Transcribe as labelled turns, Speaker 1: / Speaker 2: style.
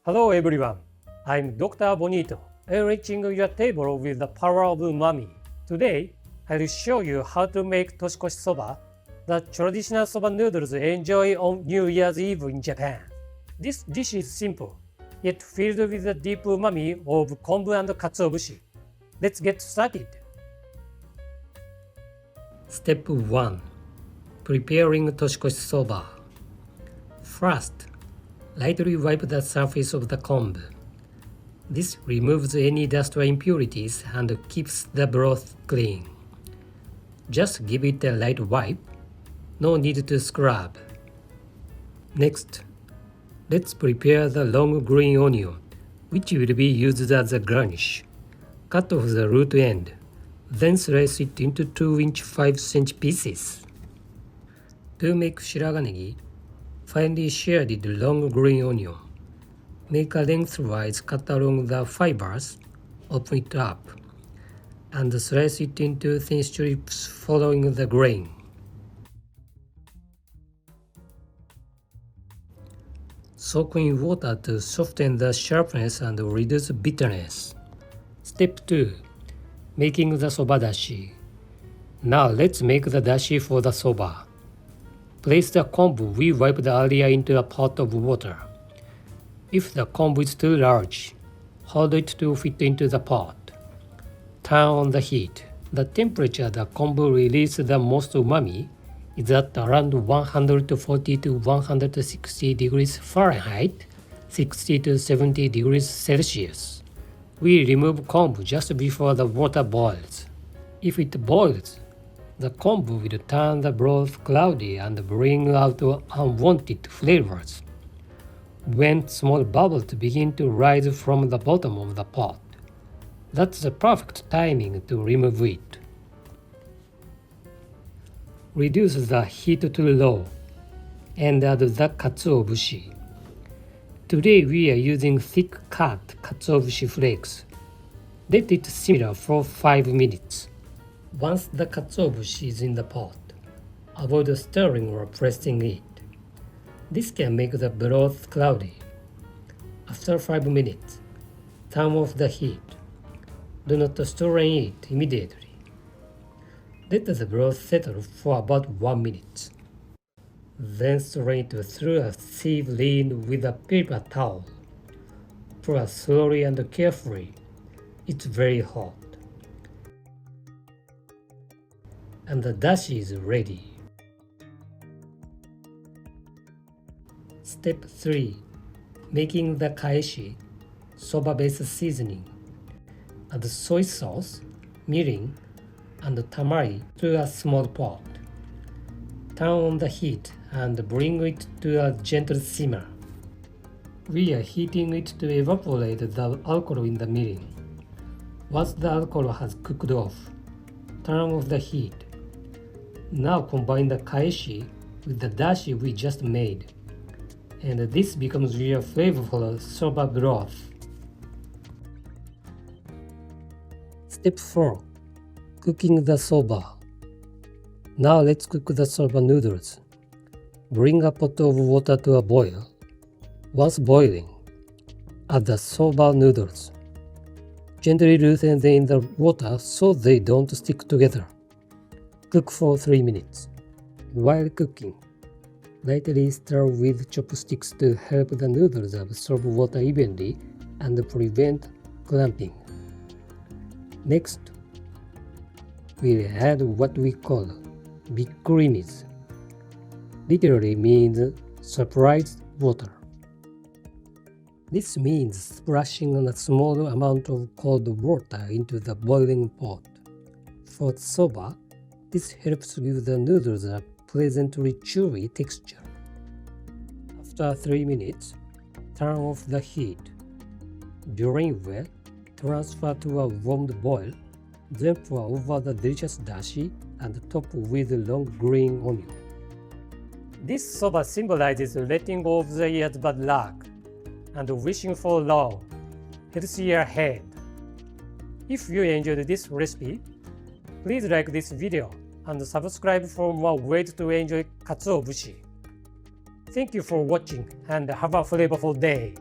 Speaker 1: Hello everyone, I'm Dr. Bonito, enriching your table with the power of umami. Today, I will show you how to make Toshikoshi Soba, the traditional soba noodles enjoy on New Year's Eve in Japan. This dish is simple, yet filled with the deep umami of kombu and katsuobushi. Let's get started. Step 1. Preparing Toshikoshi Soba. First, lightly wipe the surface of the kombu. This removes any dust or impurities and keeps the broth clean. Just give it a light wipe, no need to scrub. Next, let's prepare the long green onion, which will be used as a garnish. Cut off the root end, then slice it into 2-inch 5-cm pieces. To make shiraganegi, finely shaded long green onion. Make a lengthwise cut along the fibers, open it up, and slice it into thin strips following the grain. Soak in water to soften the sharpness and reduce bitterness. Step 2. Making the soba dashi. Now let's make the dashi for the soba. Place the kombu we wiped earlier into a pot of water. If the kombu is too large, hold it to fit into the pot. Turn on the heat. The temperature the kombu releases the most umami is at around 140 to 160 degrees Fahrenheit, 60 to 70 degrees Celsius. We remove kombu just before the water boils. If it boils, the kombu will turn the broth cloudy and bring out unwanted flavors. When small bubbles begin to rise from the bottom of the pot, that's the perfect timing to remove it. Reduce the heat to low and add the Katsuobushi. Today we are using thick cut Katsuobushi flakes. Let it simmer for 5 minutes. Once the Katsuobushi is in the pot, avoid stirring or pressing it. This can make the broth cloudy. After 5 minutes, turn off the heat. Do not stir it immediately. Let the broth settle for about 1 minute. Then strain it through a sieve lined with a paper towel. Pour slowly and carefully. It's very hot. And the dashi is ready. Step 3. Making the Kaeshi, soba-based seasoning. Add soy sauce, mirin, and tamari to a small pot. Turn on the heat and bring it to a gentle simmer. We are heating it to evaporate the alcohol in the mirin. Once the alcohol has cooked off, turn off the heat. Now combine the Kaeshi with the dashi we just made, and this becomes your flavorful soba broth. Step 4. Cooking the soba. Now let's cook the soba noodles. Bring a pot of water to a boil. Once boiling, add the soba noodles. Gently loosen them in the water so they don't stick together. Cook for 3 minutes. While cooking, lightly stir with chopsticks to help the noodles absorb water evenly and prevent clumping. Next, we'll add what we call bikkurimis. Literally means surprise water. This means splashing a small amount of cold water into the boiling pot. For soba, this helps give the noodles a pleasantly chewy texture. After 3 minutes, turn off the heat. During well, transfer to a warmed boil, then pour over the delicious dashi and top with long green onion. This soba symbolizes letting go of the year's bad luck and wishing for a long, healthy year ahead. If you enjoyed this recipe, please like this video and subscribe for more ways to enjoy Katsuobushi. Thank you for watching and have a flavorful day.